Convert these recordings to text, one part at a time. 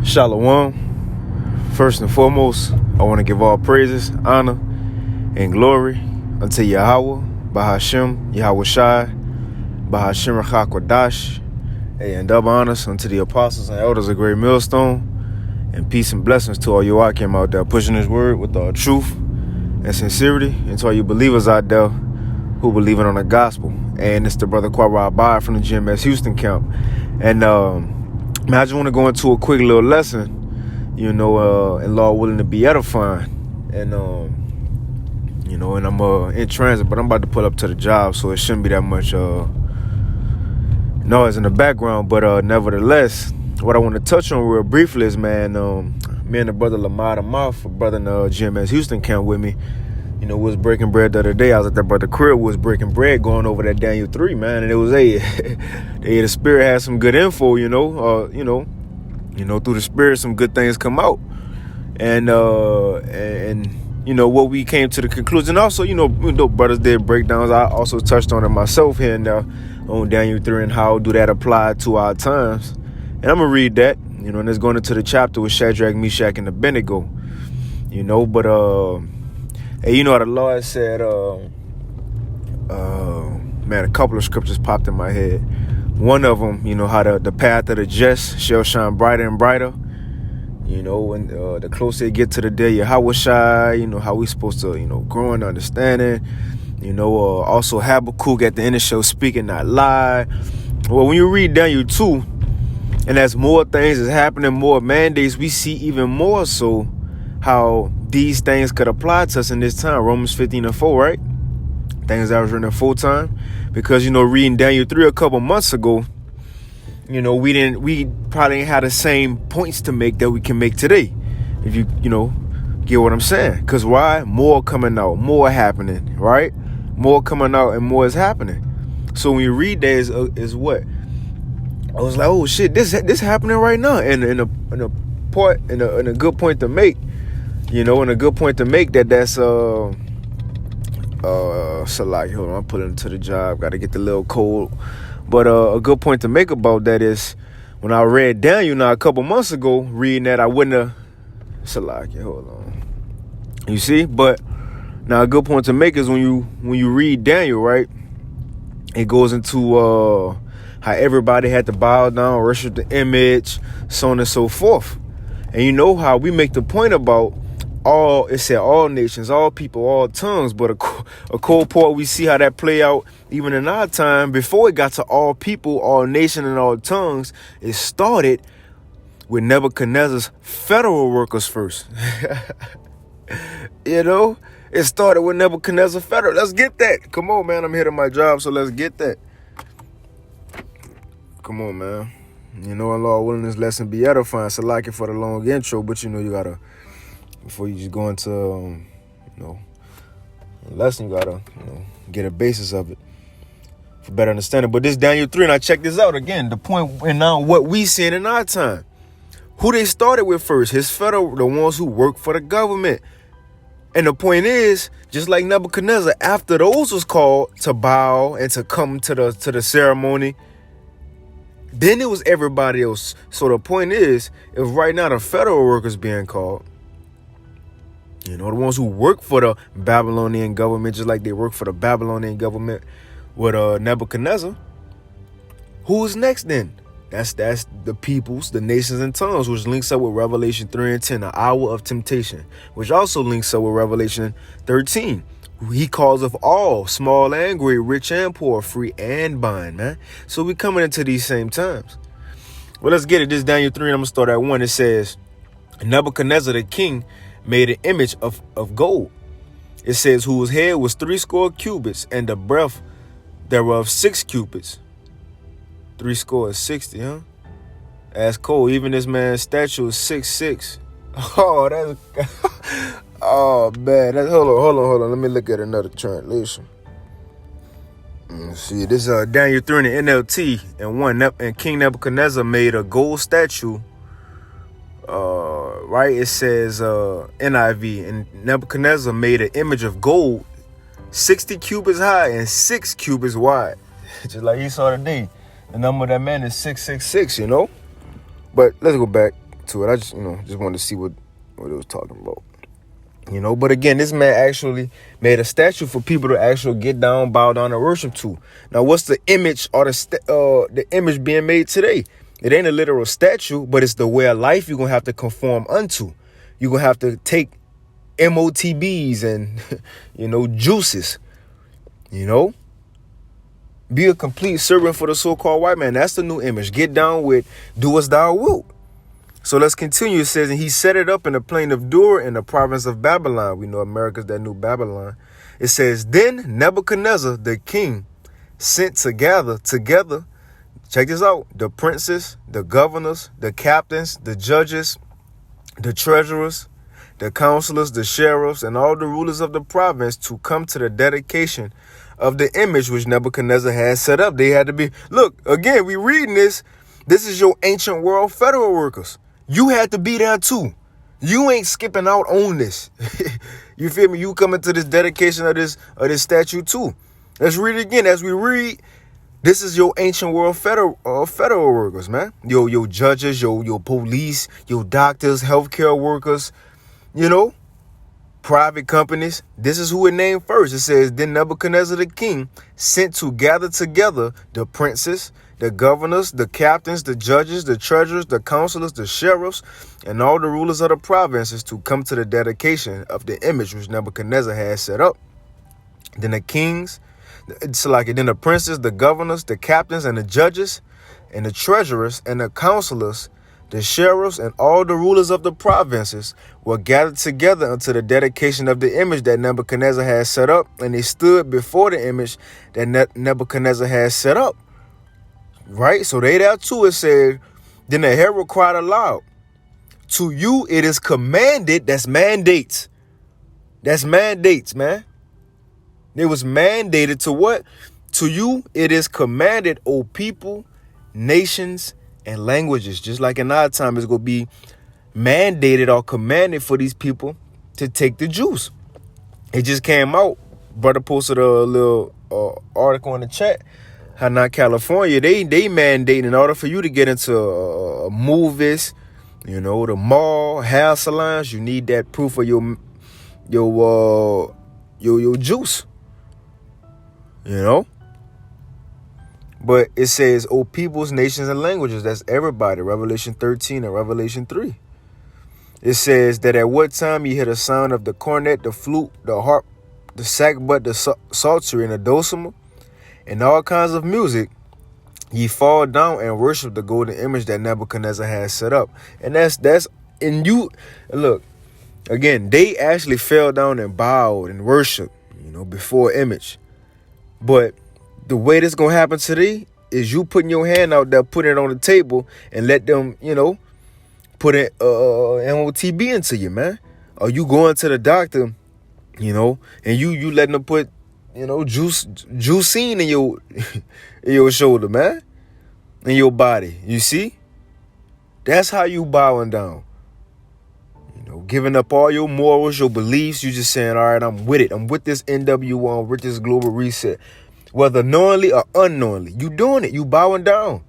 Shalom. First and foremost, I want to give all praises, honor, and glory unto Yahweh, Bahashem, Yahweh Shai, Bahashem Rachakwadash, and double honors unto the apostles and elders of Great Millstone, and peace and blessings to all you Akim out there pushing this word with all truth and sincerity, and to all you believers out there who believing on the gospel. And it's the brother Kwara Abai from the GMS Houston camp. And man, I just want to go into a quick little lesson, and Lord willing to be edifying. And and I'm in transit, but I'm about to pull up to the job, so it shouldn't be that much noise in the background. But nevertheless, what I want to touch on real briefly is, man, me and the brother Lamar Mouth, a brother in the GMS Houston camp with me, was breaking bread the other day. I was at that brother crib, was breaking bread, going over that Daniel 3, man, and it was the spirit had some good info, through the spirit some good things come out, and what we came to the conclusion. Also, brothers did breakdowns. I also touched on it myself here and there on Daniel 3 and how do that apply to our times. And I'm gonna read that, and it's going into the chapter with Shadrach, Meshach, and Abednego, but hey, how the Lord said, man, a couple of scriptures popped in my head. One of them, how the path of the just shall shine brighter and brighter. And the closer you get to the day, Yahweh Shai, how we supposed to, grow in understanding. Also Habakkuk at the end of the show, speaking not lie. Well, when you read Daniel 2, and as more things is happening, more mandates, we see even more so how these things could apply to us in this time. Romans 15:4, right? Things that was written in full time. Because, reading Daniel 3 a couple months ago, we probably ain't had the same points to make that we can make today. If you, get what I'm saying. Because why? More coming out, more happening, right? More coming out and more is happening. So when you read that is what? I was like, oh shit, this happening right now. And in a good point to make, and a good point to make that's Salaki, hold on, I'm pulling into the job, gotta get the little code. But a good point to make about that is when I read Daniel now a couple months ago, reading that, I wouldn't have Salaki, hold on. You see? But now a good point to make is when you read Daniel, right? It goes into how everybody had to bow down, worship the image, so on and so forth. And how we make the point about it said all nations, all people, all tongues, but a cold part, we see how that play out even in our time. Before it got to all people, all nation, and all tongues, it started with Nebuchadnezzar's federal workers first. It started with Nebuchadnezzar federal. Let's get that. Come on, man. I'm here to my job, so let's get that. Come on, man. And Lord willing, this lesson be edifying. So like it for the long intro, but you gotta, before you just go into, a lesson, you gotta, get a basis of it for better understanding. But this Daniel 3, and I check this out again, the point, and now what we seeing in our time. Who they started with first? His federal, the ones who work for the government. And the point is, just like Nebuchadnezzar, after those was called to bow and to come to the ceremony, then it was everybody else. So the point is, if right now the federal workers being called, the ones who work for the Babylonian government, just like they work for the Babylonian government with Nebuchadnezzar, who's next then? That's the peoples, the nations and tongues, which links up with Revelation 3 and 10, the hour of temptation, which also links up with Revelation 13. He calls of all, small and great, rich and poor, free and bond, man. So we coming into these same times. Well, let's get it. This Daniel 3, and I'm going to start at 1. It says, Nebuchadnezzar the king made an image of gold. It says, whose head was 60 cubits, and the breadth thereof 6 cubits. 60, huh? That's cool. Even this man's statue is 6'6". Oh, that's oh man. Hold on. Let me look at another translation. Let's see. This is Daniel 3 in the NLT, and King Nebuchadnezzar made a gold statue. Right? It says NIV, and Nebuchadnezzar made an image of gold 60 cubits high and 6 cubits wide. Just like he saw today. The number of that man is 666, But let's go back. to it. I just, just wanted to see what it was talking about. But again, this man actually made a statue for people to actually get down, bow down, and worship to. Now, what's the image or the image being made today? It ain't a literal statue, but it's the way of life you're going to have to conform unto. You're going to have to take MOTBs and, juices, Be a complete servant for the so-called white man. That's the new image. Get down with do as thou wilt. So let's continue. It says, and he set it up in the plain of Dur in the province of Babylon. We know America's that new Babylon. It says, then Nebuchadnezzar, the king, sent to gather together, check this out, the princes, the governors, the captains, the judges, the treasurers, the counselors, the sheriffs, and all the rulers of the province to come to the dedication of the image which Nebuchadnezzar had set up. They had to be, look, again, we reading this. This is your ancient world federal workers. You had to be there too. You ain't skipping out on this. You feel me? You coming to this dedication of this statue too. Let's read it again. As we read, this is your ancient world federal workers, man. Your judges, your police, your doctors, healthcare workers, private companies. This is who it named first. It says, then Nebuchadnezzar the king sent to gather together the princes, the governors, the captains, the judges, the treasurers, the counselors, the sheriffs, and all the rulers of the provinces to come to the dedication of the image which Nebuchadnezzar had set up. Then the kings, then the princes, the governors, the captains, and the judges, and the treasurers, and the counselors, the sheriffs, and all the rulers of the provinces were gathered together unto the dedication of the image that Nebuchadnezzar had set up, and they stood before the image that Nebuchadnezzar had set up. Right? So they there too. It said, then the herald cried aloud, to you it is commanded. That's mandates. That's mandates, man. It was mandated to what? To you it is commanded, O people, nations, and languages. Just like in our time, it's going to be mandated or commanded for these people to take the juice. It just came out. Brother posted a little article in the chat. How not California, they mandate in order for you to get into movies, the mall, hair salons, you need that proof of your juice, But it says, "O peoples, nations, and languages." That's everybody. Revelation 13 and Revelation 3. It says that at what time you hear the sound of the cornet, the flute, the harp, the sackbut, the psaltery, and the dulcimer, and all kinds of music, ye fall down and worship the golden image that Nebuchadnezzar has set up. And that's and you look again, they actually fell down and bowed and worshiped, before image. But the way this gonna happen today is you putting your hand out there, putting it on the table, and let them, put it MOTB into you, man. Or you going to the doctor, and you letting them put juicine in your in your shoulder, man, in your body. You see, that's how you bowing down. Giving up all your morals, your beliefs. You just saying, all right, I'm with it. I'm with this NWO, I'm with this global reset, whether knowingly or unknowingly. You doing it. You bowing down.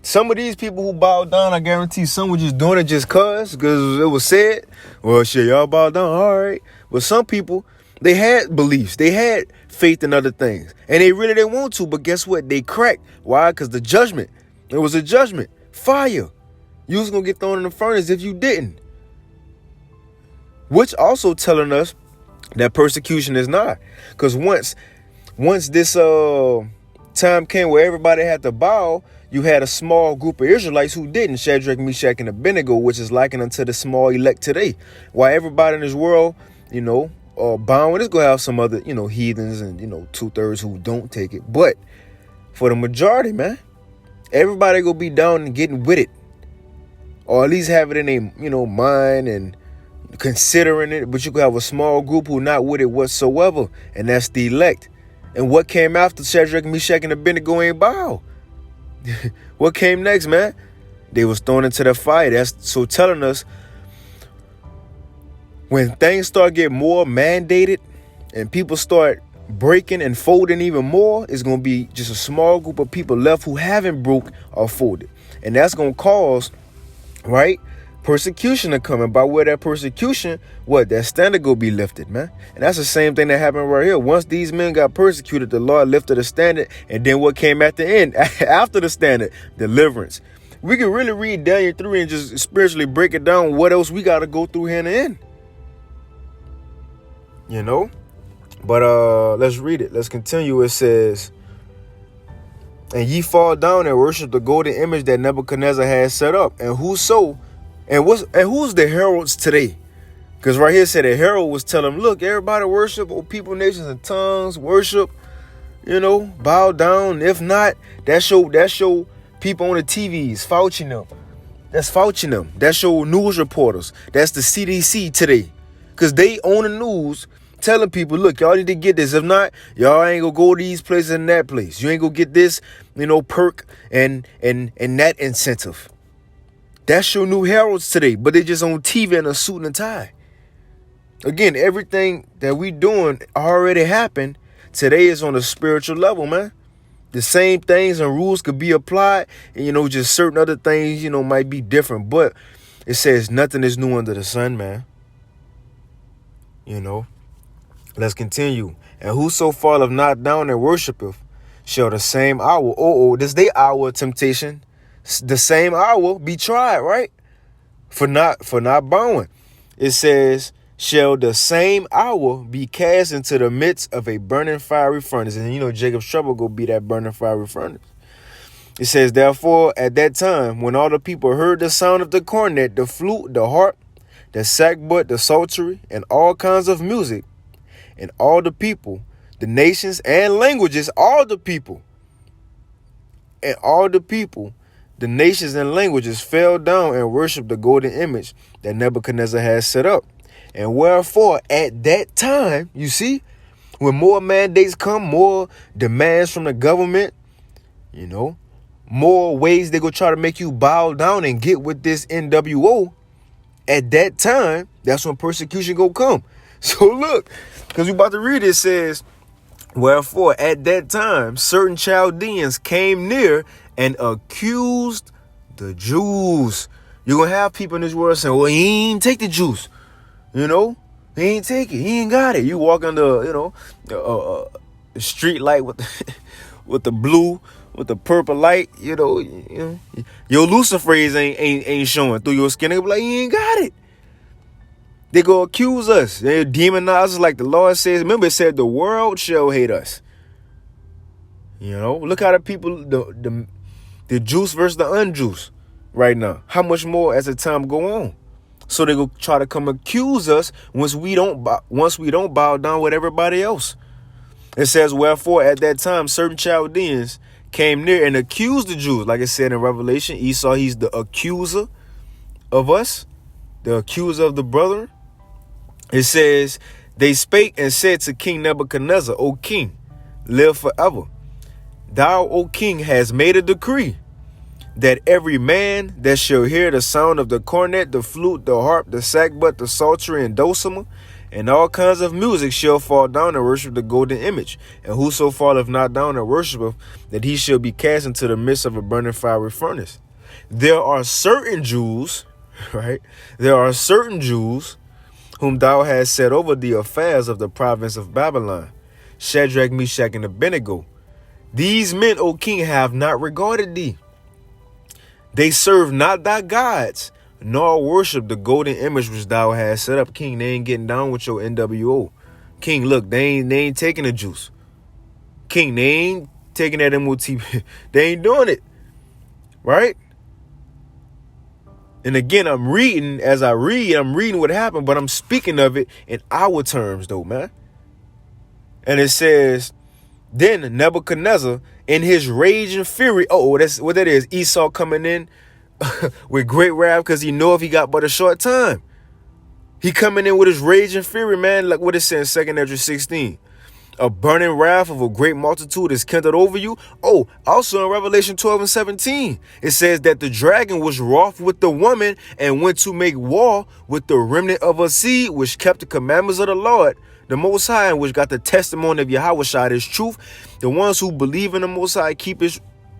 Some of these people who bow down, I guarantee some were just doing it just because it was said. Well, shit, y'all bow down, all right. But some people, they had beliefs. They had faith in other things. And they really didn't want to. But guess what? They cracked. Why? Because the judgment. It was a judgment. Fire. You was going to get thrown in the furnace if you didn't. Which also telling us that persecution is not. Because once this time came where everybody had to bow, you had a small group of Israelites who didn't. Shadrach, Meshach, and Abednego, which is likened unto the small elect today. While everybody in this world, bowing, it's going to have some other, heathens and, 2/3 who don't take it. But for the majority, man, everybody going to be down and getting with it. Or at least have it in their, mind and considering it. But you could have a small group who not with it whatsoever. And that's the elect. And what came after Shadrach, Meshach, and Abednego ain't bow? What came next, man? They was thrown into the fire. That's so telling us when things start getting more mandated and people start breaking and folding even more, it's going to be just a small group of people left who haven't broke or folded. And that's going to cause, right, persecution are coming. By where that persecution, what? That standard go be lifted, man. And that's the same thing that happened right here. Once these men got persecuted, the Lord lifted the standard. And then what came at the end? After the standard? Deliverance. We can really read Daniel 3 and just spiritually break it down. What else we got to go through here in the end? You know? But let's read it. Let's continue. It says, and ye fall down and worship the golden image that Nebuchadnezzar had set up. And who's the heralds today? Because right here it said the herald was telling them, look, everybody worship, O people, nations, and tongues, worship, bow down. If not, that show people on the TVs, Fauci them. That's Fauci them. That's your news reporters. That's the CDC today. Because they own the news telling people, look, y'all need to get this. If not, y'all ain't gonna go to these places and that place. You ain't gonna get this, perk and that incentive. That's your new heralds today. But they just on TV in a suit and a tie. Again, everything that we doing already happened. Today is on a spiritual level, man. The same things and rules could be applied. And, just certain other things, might be different. But it says nothing is new under the sun, man. Let's continue. And whoso falleth not down and worshipeth shall the same hour. This day hour of temptation. The same hour be tried, right? For not bowing. It says, shall the same hour be cast into the midst of a burning fiery furnace. And Jacob's trouble go be that burning fiery furnace. It says, therefore, at that time, when all the people heard the sound of the cornet, the flute, the harp, the sackbut, the psaltery, and all kinds of music, and all the people, the nations and languages, the nations and languages fell down and worshiped the golden image that Nebuchadnezzar had set up. And wherefore, at that time, you see, when more mandates come, more demands from the government, more ways they go try to make you bow down and get with this NWO. At that time, that's when persecution go come. So look, because we about to read it, says, wherefore at that time, certain Chaldeans came near and accused the Jews. You're going to have people in this world saying, well, he ain't take the juice. He ain't take it. He ain't got it. You walk on the, street light with with the blue, with the purple light, your luciferase ain't showing through your skin. They be like, he ain't got it. They go accuse us. They demonize us like the Lord says. Remember, it said the world shall hate us. Look how the people, the juice versus the unjuice right now. How much more as the time go on? So they go try to come accuse us once we don't bow down with everybody else. It says, wherefore at that time certain Chaldeans came near and accused the Jews. Like it said in Revelation, Esau, he's the accuser of us, the accuser of the brethren. It says, they spake and said to King Nebuchadnezzar, O king, live forever. Thou, O king, hast made a decree that every man that shall hear the sound of the cornet, the flute, the harp, the sackbut, the psaltery, and dulcimer, and all kinds of music shall fall down and worship the golden image. And whoso falleth not down and worshipeth, that he shall be cast into the midst of a burning fiery furnace. There are certain Jews, right? There are certain Jews whom thou hast set over the affairs of the province of Babylon, Shadrach, Meshach, and Abednego. These men, O king, have not regarded thee. They serve not thy gods, nor worship the golden image which thou hast set up. King, they ain't getting down with your NWO. King, look, they ain't taking the juice. King, they ain't taking that MOT. They ain't doing it. Right? And again, I'm reading what happened, but I'm speaking of it in our terms, though, man. And it says, then Nebuchadnezzar, in his rage and fury, that's what that is. Esau coming in with great wrath because he know if he got but a short time. He coming in with his rage and fury, man. Like what it says in 2 Ezra 16. A burning wrath of a great multitude is kindled over you. Also in Revelation 12 and 17, it says that the dragon was wroth with the woman and went to make war with the remnant of her seed, which kept the commandments of the Lord, the Most High, and which got the testimony of Yahweh, his truth. The ones who believe in the Most High,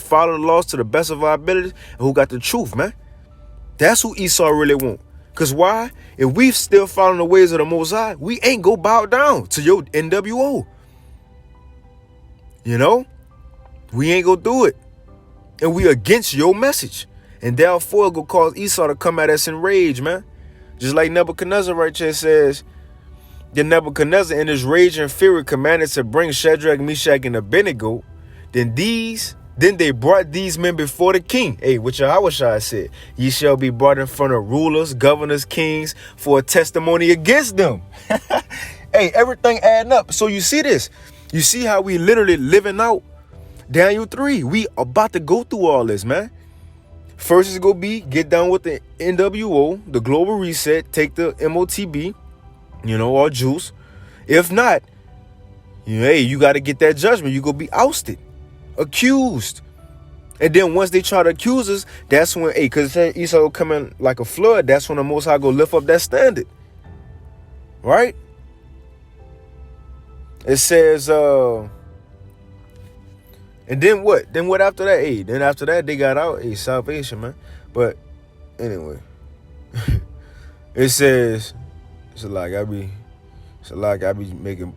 follow the laws to the best of our ability, and who got the truth, man. That's who Esau really want. Because why? If we still following the ways of the Most High, we ain't go bow down to your NWO. You know? We ain't gonna do it. And we against your message. And therefore it gonna cause Esau to come at us in rage, man. Just like Nebuchadnezzar right here says, then Nebuchadnezzar in his rage and fury commanded to bring Shadrach, Meshach, and Abednego. Then they brought these men before the king. Hey, what Yahushua said, ye shall be brought in front of rulers, governors, kings for a testimony against them. Hey, everything adding up. So you see this. You see how we literally living out Daniel 3. We about to go through all this, man. First is going to be get down with the NWO, the global reset, take the MOTB, or juice. If not, hey, you got to get that judgment. You going to be ousted, accused. And then once they try to accuse us, that's when, because Esau coming like a flood, that's when the Most High go lift up that standard. Right? It says, and then what? Then what after that? Then after that, they got out. Salvation, man. But anyway, it says, it's a lot I be making,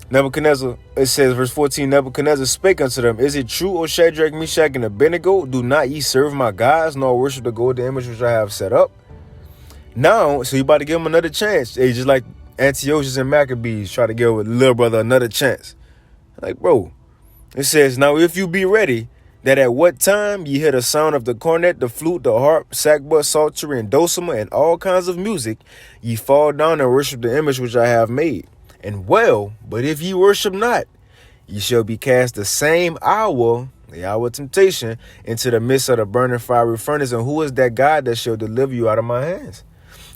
Nebuchadnezzar, it says, verse 14, Nebuchadnezzar spake unto them, is it true, O Shadrach, Meshach, and Abednego? Do not ye serve my gods, nor worship the golden image which I have set up? Now, so you about to give him another chance. Just like Antiochus and Maccabees try to give a little brother another chance. Like, bro. It says, now if you be ready, that at what time ye hear the sound of the cornet, the flute, the harp, sackbut, psaltery, and dulcimer, and all kinds of music, ye fall down and worship the image which I have made. And well, but if ye worship not, ye shall be cast the same hour, the hour of temptation, into the midst of the burning fiery furnace. And who is that God that shall deliver you out of my hands?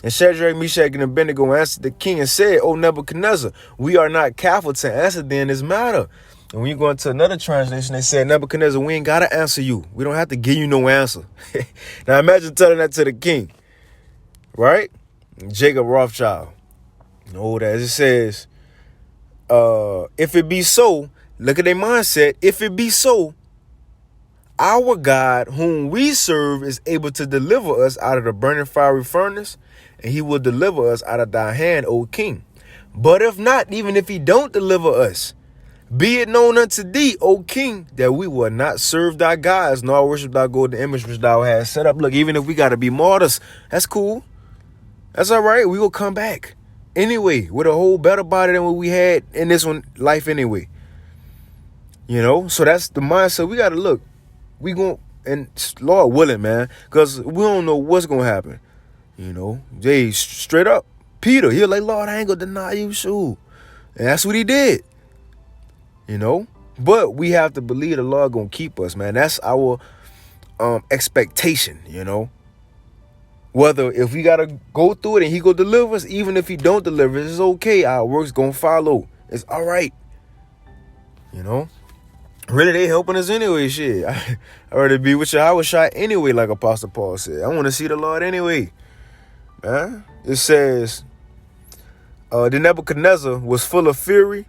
And Shadrach, Meshach, and Abednego answered the king and said, O Nebuchadnezzar, we are not careful to answer thee in this matter. And when you go into another translation, they said, Nebuchadnezzar, we ain't got to answer you. We don't have to give you no answer. Now imagine telling that to the king, right? Jacob Rothschild. No, that it says, if it be so, look at their mindset. If it be so, our God whom we serve is able to deliver us out of the burning fiery furnace, and he will deliver us out of thy hand, O king. But if not, even if he don't deliver us, be it known unto thee, O king, that we will not serve thy gods, nor worship thy golden image which thou hast set up. Look, even if we got to be martyrs, that's cool. That's all right. We will come back anyway with a whole better body than what we had in this one life anyway. So that's the mindset. We got to look. We going, and Lord willing, man, because we don't know what's going to happen. They straight up. Peter, he was like, Lord, I ain't going to deny you, shoot. And that's what he did. But we have to believe the Lord gonna keep us, man. That's our expectation, Whether if we gotta go through it and he go deliver us, even if he don't deliver us, it's okay. Our work's gonna follow. It's all right. Really, they helping us anyway, shit. I rather be with Yahushua anyway, like Apostle Paul said. I want to see the Lord anyway, man. It says, the Nebuchadnezzar was full of fury,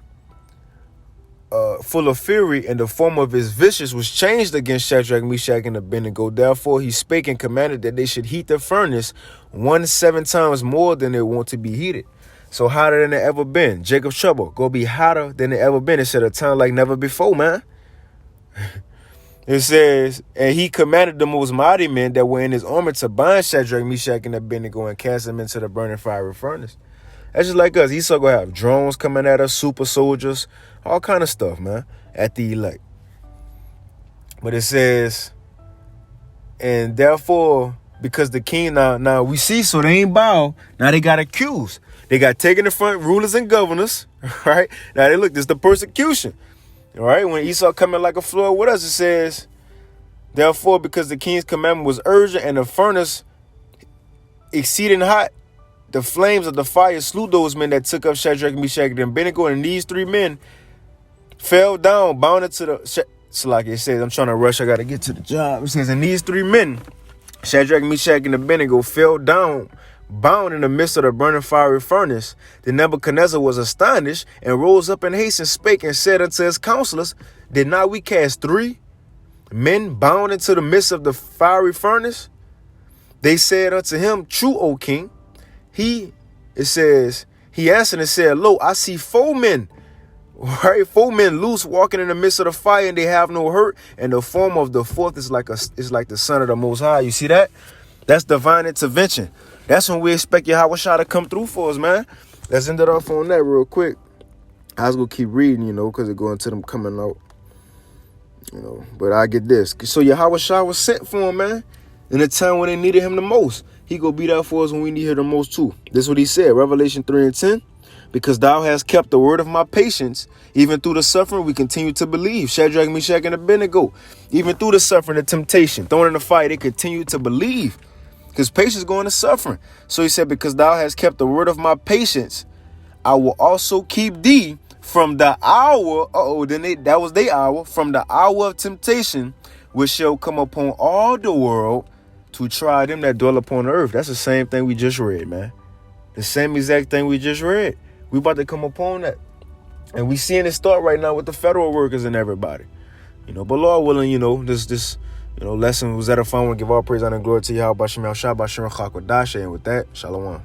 and the form of his vicious was changed against Shadrach, Meshach, and Abednego. Therefore he spake and commanded that they should heat the furnace 7 times more than they want to be heated. So hotter than it ever been. Jacob's trouble gonna be hotter than it ever been. It said a time like never before, man. It says, and he commanded the most mighty men that were in his army to bind Shadrach, Meshach, and Abednego and cast them into the burning fiery furnace. That's just like us. Esau gonna have drones coming at us, super soldiers, all kind of stuff, man, at the elect. But it says, and therefore, because the king, now we see, so they ain't bow. Now they got accused. They got taken in front, rulers and governors, right? Now they look, this is the persecution, all right? When Esau coming like a flood with us, it says, therefore, because the king's commandment was urgent and the furnace exceeding hot, the flames of the fire slew those men that took up Shadrach, Meshach, and Abednego, and these 3 men fell down, bound into the... So like it says, I'm trying to rush, I got to get to the job. It says, and these 3 men, Shadrach, Meshach, and Abednego, fell down, bound in the midst of the burning fiery furnace. Then Nebuchadnezzar was astonished, and rose up in haste, and spake, and said unto his counselors, did not we cast 3 men bound into the midst of the fiery furnace? They said unto him, true, O king. He answered and said, lo, I see 4 men, right? 4 men loose walking in the midst of the fire, and they have no hurt. And the form of the fourth is like the son of the Most High. You see that? That's divine intervention. That's when we expect Yahweh Shah to come through for us, man. Let's end it off on that real quick. I was going to keep reading, because it going to them coming out. But I get this. So Yahweh Shah was sent for him, man. In a time when they needed him the most. He go be there for us when we need him the most too. This is what he said. Revelation 3:10. Because thou hast kept the word of my patience. Even through the suffering, we continue to believe. Shadrach, Meshach, and Abednego. Even through the suffering, the temptation, thrown in the fire, they continue to believe. Because patience going to suffering. So he said, because thou hast kept the word of my patience, I will also keep thee from the hour. That was their hour. From the hour of temptation, which shall come upon all the world to try them that dwell upon the earth. That's the same thing we just read, man. The same exact thing we just read. We about to come upon that. And we seeing it start right now with the federal workers and everybody. But Lord willing, this lesson was edifying. I want to give all praise, honor, and glory to Yahweh Bashem Yahshua Bashem Chakwadashe. And with that, Shalom.